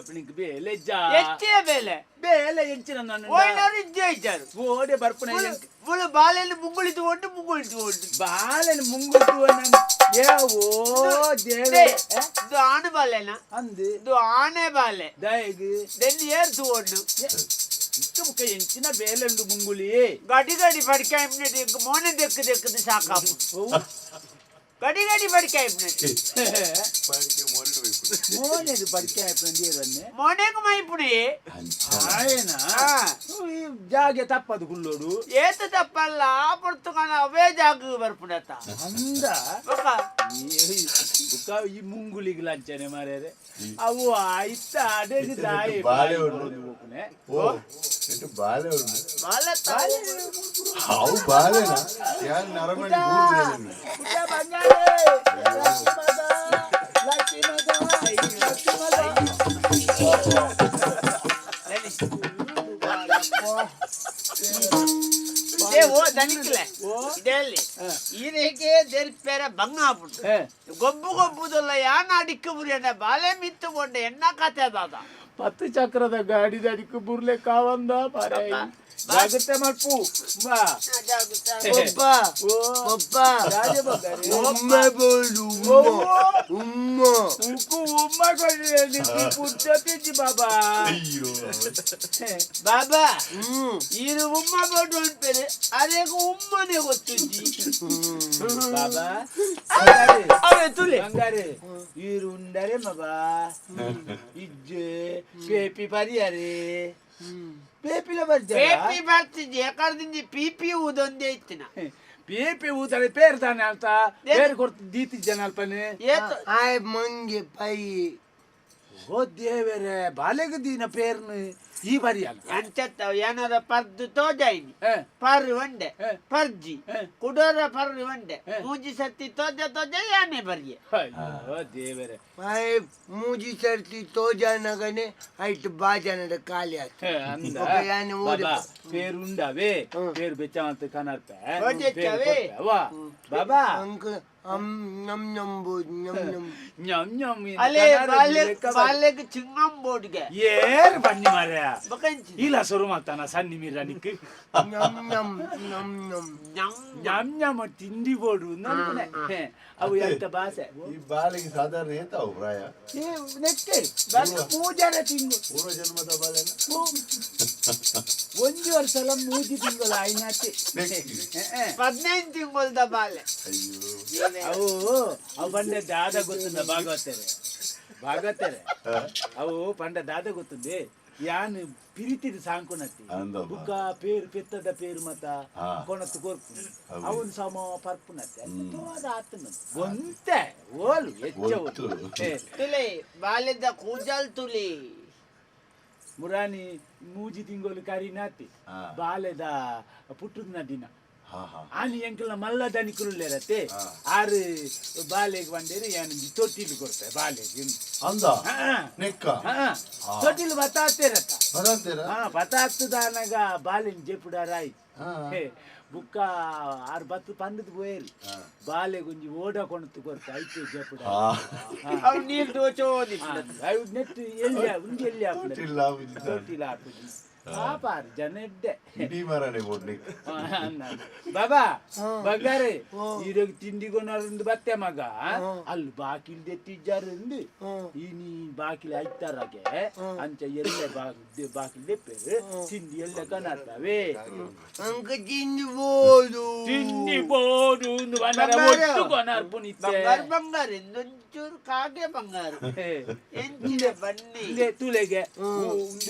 ನಿಂಗೆ ಬೇಲೆ ಜಾ ಎಷ್ಟೇ ಬೇಲೆ ಬೇಲೆ ಎಂಚಿನ ನಾನು ಓಯ್ನವ್ರು ಇದ್ದೇ ಇದ್ದಾರೆ ಓಡೆ ಬರ್ಪುನ ಮುಳು ಬಾಲೆಯಲ್ಲಿ ಮುಂಗುಳಿತು ಬಾಲೆನ ಮುಂಗುಟ್ಟು ಏ ಓ ದೇವೆ ಇದು ಆನೆ ಬಾಲೆನಾ ಅಂದು ಇದು ಆನೆ ಬಾಲೆ ದಯಗು ದೆಲ್ಲಿ ಏರ್ತು ಒಣ್ಣು ಇಕ್ಕ ಮುಖ ಎಂಚಿನ ಬೇಲೆ ಉಂಡು ಮುಂಗುಳಿ ಗಡಿ ಗಡಿ ಪಡಿಕಾಯಿ ಮೋನೆ ದೆಕ್ಕದು ಸಾಕಾಪು ಗಡಿ ಗಡಿ ಪಡಿಕಾಯಿ ಮೋನೆದು ಪಡಿಕಾಯಿ ಪಂದಿರನ್ನೆ ಮೋನೆಗೂ ಮೈಪುಣಿ ఆయన ಜಾಗೆ ತಪ್ಪದು ಕುಲ್ಲೋಡು ಏತ ತಪ್ಪಲ್ಲ ಪುರ್ತುಕನ ಅವೇ ಜಾಗ ಬರ್ಪುಡತ್ತ ಅಂದ ಬುಕ್ಕ ಈ ಮುಂಗುಲಿಗೆ ಲಂಚನೆ ಮಾರ್ಯಾರೆ ಅವು ಆಯ್ತ ಅಡೆಗೆ ದಾಯಿ ಬಾಳೆ ಹೋಗ್ನೆ ಓ ಇದು ಬಾಳೆ ಉಂಟು ಬಾಲೆ ಅವು ಬಾಳೆನಾ ಯಾರು ನರಮಣಿ ಗೊಬ್ಬು ಗೊಬ್ಬುದಲ್ಲ ಯಾನ ಅಡಿಕ್ಕ ಬುರಿಯಣ್ಣ ಬಾಲೆ ಮಿತ್ತು ಕೊಂಡೆ ಎಣ್ಣ ಕತೆ ಅದ 10 ಚಕ್ರದ ಗಾಡಿ ಅಡಿಕ್ಕೆ ಬುರ್ಲೆ ಕಾವಂದ ಮಾರೇ ಜಾಗ್ರತೆ ಮಾಡ್ಪು ಬಾ ಒಬ್ಬ ಒಬ್ಬ ರಾಜ ಬಂಗಾರಿ ಒಮ್ಮೆ ಬೋಲು ಉಮ್ಮ ಉಕ್ಕು ಉಮ್ಮ ಕೊಡ್ರಿ ನಿಕ್ಕಿ ಪುಚ್ಚತಿ ಬಾಬಾ ಅಯ್ಯೋ ಬಾಬಾ ಇದು ಉಮ್ಮ ಬೋಡು ಅಂತಾರೆ ಅದೇಗ ಉಮ್ಮನೆ ಗೊತ್ತುಜ್ಜಿ ಬಾಬಾ ಅವೇ ತುಲೆ ಬಂಗಾರಿ ಈರು ಉಂಡರೆ ಮಬಾ ಇಜ್ಜೆ ಪೇಪಿ ಪರಿಯಾರೆ ಪೇಪಿಲ ಪೇಪಿ ಬರ್ತಿದ್ದಿ ಯಾಕಂದ್ರೆ ಪಿಪಿ ಊದೊಂದೇ ಇತ್ತಿನ ಪೇಪಿ ಊತಾರೆ ಪೇರು ತಾನೆ ಅಂತ ಪೇರು ಕೊಡ್ತು ದೀತಿದ್ದೇನೆ ಅಲ್ಪನೆ ಆಯ್ ಮಂಗೆ ಪೈ ಓ ದೇವರೇ ಬಾಲೆಗ ದೀನ ಪೇರ್ನು ಈ ಬರಿಯಲ್ಲ ಅಂಚತ್ತ ಏನಾರ ಪರ್ದು ತೋಜಾಯಿನಿ ಪರ್ ಒಂಡೆ ಪರ್ಜಿ ಕುಡೋರ ಪರ್ ಒಂಡೆ ಮೂಜಿ ಸರ್ತಿ ತೋಜ ತೋಜ ಯಾನೆ ಬರಿಯೆ ಅಯ್ಯೋ ದೇವರೇ ಮೂಜಿ ಸರ್ತಿ ತೋಜ ನಗನೆ ಐಟ್ ಬಾಜನದ ಖಾಲಿ ಆಯ್ತು ಅಂದ ಪೇರು ಉಂಡವೇ ಪೇರು ಬೆಚ್ಚವಂತ ಕನರ್ಪ ವಾ ಬಾಬಾ ನಮ್ ನಂಬೋದು ñam ñam ಅಲೆ ಬಾಲೆಗ್ ಚಿಂಗಂ ಬೋಡ್ಗೆ ಏರ್ ಬನ್ನಿ ಮಾರ್ಯ ಬಕಂಚಿ ಇಲ್ಲ ಶುರು ಮಾಡ್ತಾನ ಸನ್ನಿ ಮೀರನಿಕ್ ನಮ್ ನಮ್ ನಮ್ ನಮ್ ñam ñam ತಿಂಡಿ ಬೋಡು ನನ್ನೆ ಅವು ಎಂತ ಭಾಷೆ ಈ ಬಾಳೆಗೆ ಸಾಧಾರಣ ಏತಾವು ಪ್ರಾಯ ನೆಕ್ಕೆ ಬಂದು ಪೂಜಾರ ತಿಂಗು ಪೂರ್ವ ಜನ್ಮದ ಬಾಳೆನ ಒಂದು ವರ್ಷಲ ಮೂಜಿ ತಿಂಗಳು ಆಯ್ನಾತಿ 15 ತಿಂಗಳದ ಬಾಲೆ ಅಯ್ಯೋ ಅವು ಬಂಡೆ ದಾದ ಗೊತ್ತುಂದ ಭಾಗವತರೆ ಅವು ಪಂಡ ದಾದ ಗೊತ್ತುಂದೆ ಯಾನ್ ಪಿರಿತಿದ ಸಾಂಕೊನತ್ತಿ ಬುಕ್ಕ ಪೇರು ಪೆತ್ತದ ಪೇರು ಮತ ಕೊಣತ್ತು ಕೊರ್ಪು ಅವನ್ ಸಮ ಪರ್ಪುನತ್ತೆ ತೋದ ಆತನ ಗೊಂತೆ ಓಲು ಹೆಚ್ಚು ತುಲೆ ಬಾಲೆದ ಕೂಜಲ್ ತುಲಿ ಮುರಾನಿ ಮೂಜಿ ತಿಂಗಳು ಕರಿನಾತಿ ಬಾಲೆದ ಪುಟ್ಟದ ದಿನ ಆನಿ ಎಂಕಲ್ನ ಮಲ್ಲ ದನಿಕುರುಲ್ಲೇರತ್ತೆ ಆರು ಬಾಲೆಗೆ ಬಂದೇರಿ ಏನು ತೊಟ್ಟಿಲು ಕೊಡ್ತಾರೆ ಬಾಲೆಗೆ ಅಂದ ನೆಕ್ಕ ತೊಟ್ಟಿಲು ಬತ್ತಾಗ್ತಿರತ್ತ ಬರಂತೀರ ಬತ್ತಾಗ್ತದಾನಾಗ ಬಾಲೆನ್ ಜೆಪುಡಾರಾಯ್ ಬುಕ್ಕ ಆರು ಬತ್ತು ಪಂದದ ಬೋಯರಿ ಬಾಲೆ ಗುಂಜಿ ಓಡಕೊಂಡು ಕೊಡ್ತ ಐತೆ ಜೆಪುಡ ನೀರು ದೋಚೋದಿ ನೆಟ್ ಎಲ್ಲಿ ಉಂಜಿ ಎಲ್ಲಿ ಹಾಕ್ತಾರೆ ತೊಟ್ಟಿಲು ಹಾಕುದು ಪಾಪಾರ್ ಜನ ಇಡ್ಡೆ ಬಾಬಾ ಬಂಗಾರೆ ಈರೋಗ ತಿಂಡಿಗೊಂದು ಬತ್ತೆ ಮಗ ಅಲ್ಲಿ ಬಾಕಿಲ್ ದೆತ್ತಿಜ್ಜಾರಂದು ಈ ನೀ ಬಾಕಿಲ್ ಐತಾರಾಗೆ ಅಂಚ ಎಲ್ಲೆ ಬಾಕಿಲ್ ದೆಪ್ಪೇರು ತಿಂಡಿ ಎಲ್ಲ ಕನರ್ತವೆ ಅಂಕ ತಿಂಡಿಬೋದು ಒಟ್ಟು ಕೊನರ್ಪುನಿತ್ತೆ ಬಂಗಾರ ಎಂದೊಂಚೂರು ಕಾಗೆ ಬಂಗಾರ ಎಂಚಿನ ಬನ್ನಿ ತುಲೆಗೆ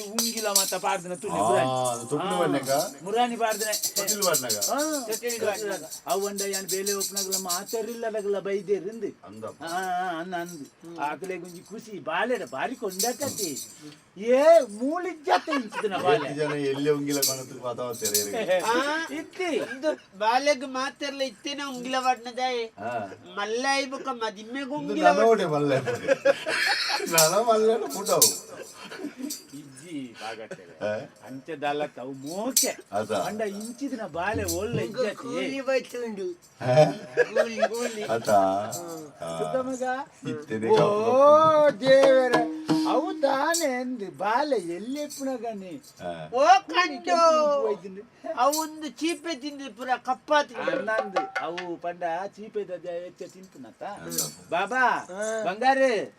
ಉಂಗಿಲ ಮತ್ತ ಪಾರ್ದನ ಮುರಾನಿ ಪಾರ್ದನೆ ಅವಂಡ ಏನ್ ಬೇಲೆ ಒಪ್ಪನಾಗಲ್ಲ ಮಾತಾರಿಲ್ಲದಾಗಲ್ಲ ಬೈದೇರಿಂದು ಅಂದು ಆಕಲೆ ಗುಂಜಿ ಖುಷಿ ಬಾಳೆಡ ಬಾರಿ ಕೊಂಡಕತಿ ಏ ಮೂಳಿಜ್ಜತ್ತೆ ಇಂಚಿದನ ಬಾಲೆ ಎಲ್ಲಿ ಉಂಗಿಲ ಕಾಣುತ್ತೆ ಇತ್ತಿ ಇದು ಬಾಲೆಗ್ ಮಾತಾರ್ಲ ಇತ್ತೇನ ಉಂಗಿಲ ಬಣ್ಣದಾಯ ಮಲ್ಲ ಇಬಕ ಮದಿಮ್ಮೆಗ ಉಂಗಿಲ ಮಲ್ಲೆ ಮಲ್ಲೆ ಪುಟವು ಇಜ್ಜಿ ಬಾಗಟ್ಟೆ ಅಂಚದಲ್ಲ ತಾವು ಮೋಕೆ ಅಂಡ ಇಂಚಿದಿನ ಬಾಲೆ ಒಳ್ಳೆ ಇಜ್ಜತಿ ಬೈತುಂಡು ಮಗ ಓ ದೇವರ ಅವು ತಾನೇ ಅಂದು ಬಾಲೆ ಎಲ್ಲೆಪ್ಪುನ ಗಣಿ ಓ ಕಂಡು ಅವೊಂದು ಚೀಪೆ ತಿಂದು ಪುರ ಕಪ್ಪ ನಂದು ಅವು ಪಂಡ ಚೀಪೆ ಹೆಚ್ಚ ತಿಂತುನತ್ತ ಬಾಬಾ ಬಂಗಾರೆ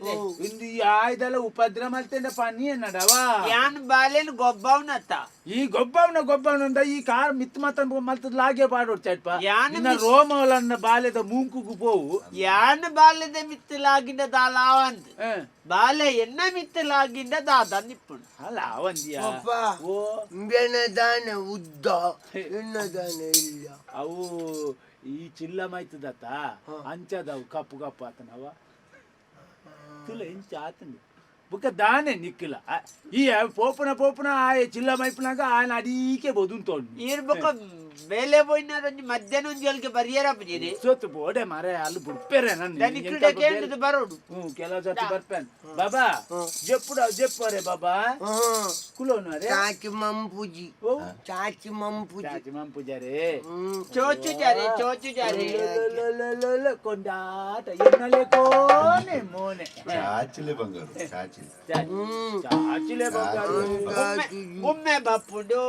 ಇಂದು ಈ ಆಯ್ದಲ್ಲ ಉಪದ್ರ ಮಲ್ತೇನ ಪನಿ ನಡವಾ ಯಾನ್ ಬಾಲೆನ್ ಗೊಬ್ಬವನತ್ತ ಈ ಗೊಬ್ಬವನ ಈ ಕಾರ್ ಮಿತ್ ಮತ ಮಲ್ತದ ಲಾಗೆ ಪಾಡೋಡ್ ಚಟ್ಪ ಯಾನ್ ಇನ್ನ ರೋಮವಲನ್ನ ಬಾಲೆದ ಮೂಂಕುಗು ಪೋವು ಯಾನ್ ಬಾಲೆದ ಮಿತ್ತಲಾಗಿಂದ ದಾಲಾವಂದ್ ಬಾಲೆ ಎನ್ನ ಮಿತ್ತಲಾಗಿಂದ ದಾದ ನಿಪ್ಪುಡು ಅಲ್ಲ ಅವಂದಿಯ ಓ ಬೆನದಾನ ಉದ್ದ ಎನ್ನದಾನ ಇಲ್ಲ ಅವು ಈ ಚಿಲ್ಲ ಮಾಯ್ತದತ್ತ ಅಂಚದವು ಕಪ್ಪು ಕಪ್ಪು ಆತನವ ತುಲ ಇಂಚ ಆತಂದು ಬುಕ್ಕ ದಾನೆ ನಿಕ್ಕಿಲ್ಲ ಈ ಪೋಪನ ಆಯ ಚಿಲ್ಲ ಮೈಪನಾಗ ಆಯನ ಅಡೀಕೆ ಬದುಂತೋಂಡು ಇರ್ಬೇಕು ಬೇಲೆ போயினார் ಮಧ್ಯಾಹ್ನ ಒಂದು ಜಲ್ಗೆ ಬರಿಯರ ಬಜಿರಿ ಸೋತು ಬೋಡೆ ಮಾರೆ ಅಲ್ಲಿ ಬುಡ್ಪೇರೆ ನಾನು ಇಕ್ಕಡೆ ಕೇಳಿದ್ದು ಬರೋಡು ಕೆಲವು ಸರ್ತಿ ಬರ್ಪೇನ್ ಬಾಬಾ ಜಪ್ಪರೆ ಬಾಬಾ ಕುಲೋನರೆ ಚಾಚಿ ಮಂಪುಜಿ ಚಾಚಿ ಮಂಪುಜಾರೆ ಚೋಚು ಜಾರೆ ಕೊಂಡಾಟ ಎನ್ನಲೆ ಕೋನೆ ಮೋನೆ చాచిలే బంగారు చాచిలే బంగారు ಗುಮ್ಮೆ ಬಪ್ಪುಡು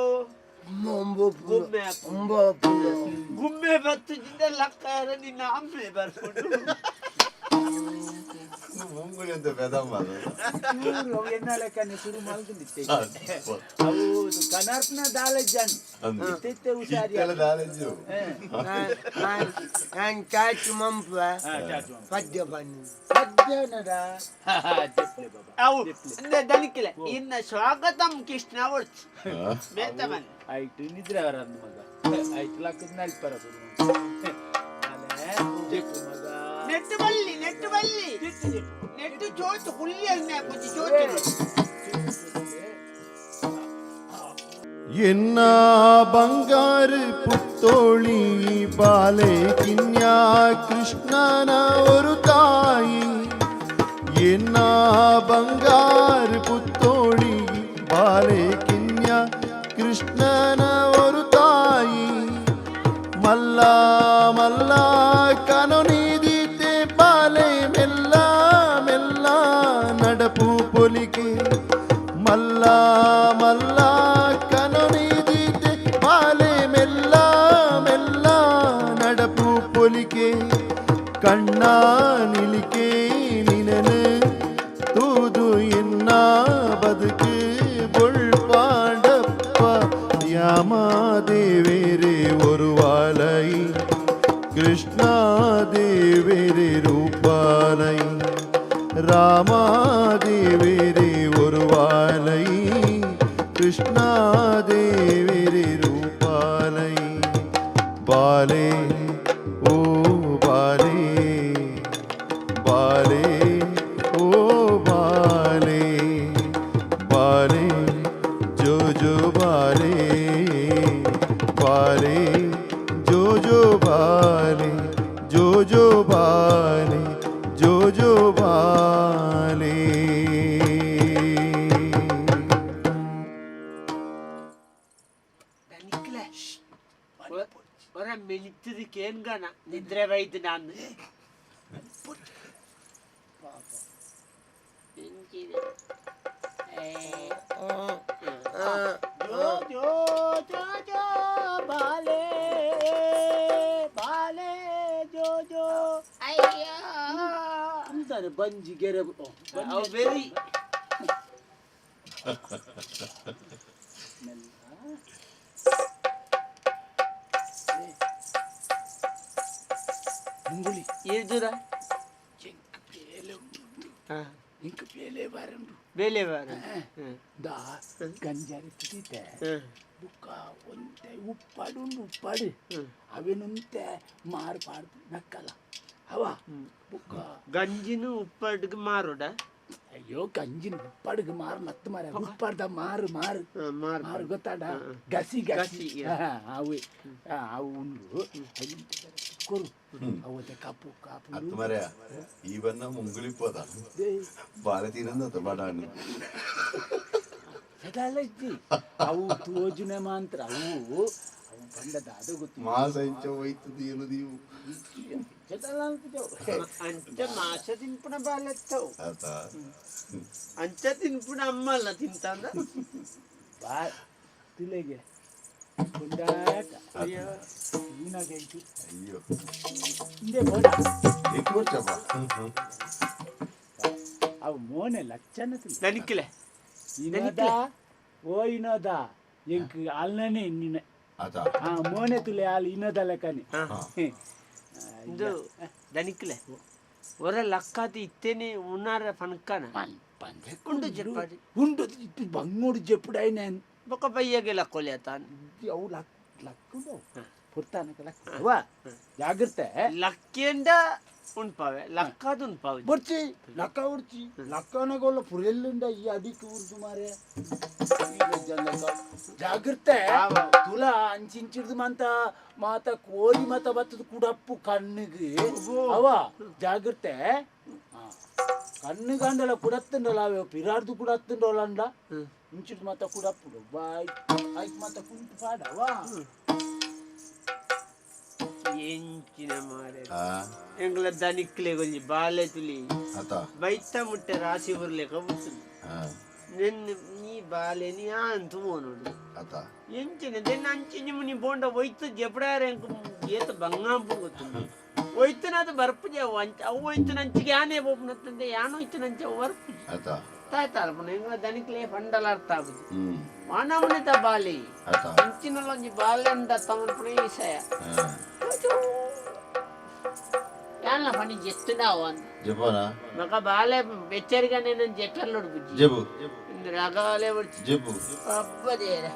ಗುಮ್ಮೆ ಬತ್ತುದಿಂದ ಲಕ್ಕಾರ ನಿನ್ನ ಅಮ್ಮೆ ಬರ್ಕೊಂಡು ಮುಂಗುಳಿ ಅಂತ ಬೆದಮ್ಮ ಎನ್ನಲೆಕ್ಕನೆ ಶುರು ಮಾಡ್ಕೊಂಡಿತ್ತೆ ಹೌದು ಕನರ್ಪನ ದಾಲಜ್ಜನ್ ಇತ್ತೆ ಹುಷಾರಿ దాలెజ్జు ನಾನು ಚಾಚಿ ಮಂಪ ಪದ್ಯ ಬನ್ನಿ ಮಧ್ಯಾಹ್ನದ ಜಪ್ಲೆ ಬಾಬಾ ಅವು ಅಂದ್ರೆ ದನಿಕ್ಕಿಲ್ಲ ಇನ್ನ ಸ್ವಾಗತಂ ಕೃಷ್ಣ ಒಳ್ಚು ಬೇತ ಬನ್ನಿ ಆಯ್ತು ನಿದ್ರೆ ಅವರ ಮಗ ಆಯ್ತು ಲಕ್ಕದ ನಲ್ಪರ ನೆಟ್ಟು ಬಲ್ಲಿ ನೆಟ್ಟು ಚೋಚು ಹುಲ್ಲಿಯನ್ನ ಬುಜ್ಜಿ ಚೋಚು ಎನ್ನ ಬಂಗಾರು ಪುತ್ತೋಳಿ ಬಾಲೆ ಕಿನ್ಯಾ ಕೃಷ್ಣನ ஒரு ತಾಯಿ ಎನ್ನ ಬಂಗಾರು ಪುತ್ತೋಳಿ ಬಾಲೆ ಕಿನ್ಯಾ ಕೃಷ್ಣನ ஒரு ತಾಯಿ ಮಲ್ಲ ಮಲ್ಲ ಕನು ನೀದಿತೆ ಬಾಲೆ ಮೆಲ್ಲ ಮೆಲ್ಲ ನಡಪು ಪೊಲಿಕೆ ಮಲ್ಲ ಮಲ್ಲ ಕನು ನೀದಿತೆ ಬಾಲೆ ಮೆಲ್ಲ ಮೆಲ್ಲ ನಡಪು ಪೊಲಿಕೆ ಕಣ್ಣ ನಿಲಿಕೆ ನಿನನು ತೂದು ಎನ್ನ ಬದುಕು பொள்பாண்டப்ப யாமாதேவேரே ஒரு வாலை கிருஷ்ணாதேவேரே ரூபாலை ராமாதேவேரே ஒரு வாலை கிருஷ்ணாதேவேரே ரூபாலை பாலே ஓ பாலே பாலே ஓ பாலே बाले जो बाले बाले जो बाले जो बाले जो बाले ದನಿಕ್ಕಿಲ್ಲ ಹೊರ ಮೆಲಿತದಕ್ಕೆ ಏನ್ ಗಣ ನಿದ್ರೆ ಬೈದು ನಾನು ಬಾಲೆ ಬಾಲೆ ಜೋ ಅಂತಾರೆ ಬಂಜಿ ಗೆರೆ ಅವು ಬೇರಿ ಮುಂಗುಳಿ ಏದುರ ಎಂಕ್ ಬೇಲೆ ಉಂಟು ಎಂಕ್ ಬೇಲೆ ಬಾರಂಡು ಬೇಲೆ ಬಾರ ದಾ ಗಂಜಾರಿ ತಿಂತೆ ಬುಕ್ಕ ಒಂತೆ ಉಪ್ಪಾಡು ಅವೇನುಂತೆ ಮಾರ್ಪಾಡು ನಕ್ಕಲ್ಲ ಅವ ಬುಕ್ಕ ಗಂಜಿನು ಉಪ್ಪಡ್ಗೆ ಮಾರೋಡ ಅಯ್ಯೋ ಗಂಜಿನ ಉಪ್ಪಾಡಿಗೆ ಮಾರು ಮತ್ತೆ ಮಾರ ಉಪ್ಪಾಡ್ದ ಮಾರು ಮಾರು ಗೊತ್ತಾಡ ಗಸಿ ಅವೇ ಅವು ಉಂಡು ಕೊರು ಅವತ್ತೆ ಕಾಪು అత్త మరే ఇవన్నా ముంగులిపోదా బాల తీరంద బడాన్ని ಅವು ತೋಜುನೆ ಮಾತ್ರ ಅವು ಅವು ಪಂಡ ದಾದ ಗೊತ್ತು ಮಾಸ ಇಂಚ ಹೋಯ್ತದ ಏನು ನೀವು ಅಂಚ ಮಾಸ ತಿನ್ಪುಣ ಬಾಲೆತ್ತವು ಆತ ಅಂಚ ತಿನ್ಪುಣ ಅಮ್ಮಲ್ಲ ತಿಂತಾಂದ ಬಾ ತಿಲೆಗೆ ಕೊಂಡಾಟ ಅಯ್ಯೋ ಈನಾಗೈತಿ ಅಯ್ಯೋ ಹಿಂದೆ ಬೋಡ ఎక్కువచ్చప్ప ಅವು ಮೋನೆ ಲಕ್ಷಣ ತಿಲ್ಲ ದನಿಕ್ಲೆ ಇನೋದ ಓ ಇನೋದ ಎಂಕ್ ಅಲ್ನನೆ ನಿನ್ನ ಆತ ಮೋನೆ ತುಲೆ ಹಾಲು ಇನ್ನೋದ ಲೆಕ್ಕನೆ ಇದು ದನಿಕ್ಲೆ ಒರ ಲಕ್ಕಾತಿ ಇತ್ತೇನೆ ಉನ್ನಾರ ಫನ್ಕನ కుండు చెప్పాడు ఉండు బంగోడు చెప్పుడు ఆయన ఒక పయ్యకి లక్కోలే తాను అవు లక్కుండు పుడతాను లక్కువా జాగ్రత్త లక్కేండ ಉಣ್ಪಾವೆ ಲಕ್ಕಾದು ಉಣ್ಪಾವೆ ಬರ್ಚಿ ಲಕ್ಕ ಉಡ್ಚಿ ಲಕ್ಕನಗೊಲ್ಲ ಪುರೆಲ್ಲಿಂದ ಈ ಅದಿಕ್ಕೆ ಉರ್ದು ಮಾರೆ ಜಾಗ್ರತೆ ತುಲ ಅಂಚಿಂಚಿಡ್ದು ಮಂತ ಮಾತ ಕೋರಿ ಮತ ಬತ್ತದ ಕುಡಪ್ಪು ಕಣ್ಣಿಗೆ ಅವ ಜಾಗ್ರತೆ ಕಣ್ಣಿಗೆ ಅಂಡಲ ಕುಡತ್ತಂಡಲ್ಲ ಅವ ಪಿರಾರ್ದು ಕುಡತ್ತಂಡಲ್ಲ ಅಂಡ ಇಂಚಿಡ್ದು ಮತ ಕುಡಪ್ಪು ಬಾಯ್ ಆಯ್ತು ಮತ ಕುಂಟು ಪಾಡವ ಎಂಚಿನ ಮಾರೆ ಎಂಗ್ಲ ದನಿಕ್ಲೆ ಗೊಂಜಿ ಬಾಲೆ ತುಲಿ ಬೈತ ಮುಟ್ಟೆ ರಾಶಿ ಬರ್ಲೆಕ ಬುತ್ತುಂಡು ನೆನ್ನೆ ನೀ ಬಾಲೆ ನೀ ಅಂತು ಮೋನೋಡು ಎಂಚಿನ ದೆನ್ನ ಅಂಚಿನ ಮುನಿ ಬೋಂಡ ಒಯ್ತು ಜಪಡಾರ ಏತ ಬಂಗಾಂಪು ಗೊತ್ತುಂಡು ಒಯ್ತುನಾದ ಬರ್ಪುಜೆ ಅವು ಒಯ್ತು ನಂಚಿಗೆ ಯಾನೇ ಬೋಪುನತ್ತಂದೆ ಯಾನೋ ಇತ್ತು ನಂಚ ಬರ್ಪುಜಿ ತಾಯ್ತಾರ್ಪುನ ಎಂಗ್ಲ ದನಿಕ್ಲೆ ಪಂಡಲ ಅರ್ಥ ಆಗುದು ಮಾನವನಿತ ಬಾಲೆ ಇಂಚಿನಲ್ಲೊಂಜಿ ಬಾಲೆ ಅಂದ ತಮನ್ಪುಣ ಈಸಯ ಯಾನ ಪನಿ ಜೆತ್ತುನಾವ ಅಂತ ಜಪನ ಮಕ ಬಾಲೆ ಬೆಚ್ಚರಿಗನೆ ನನ್ ಜೆಟ್ಟಲ್ಲೋಡು ಬುಜ್ಜಿ ಜಬು ಇಂದ ರಗಾಲೆ ಬರ್ಚಿ ಜಬು ಅಬ್ಬದೇರ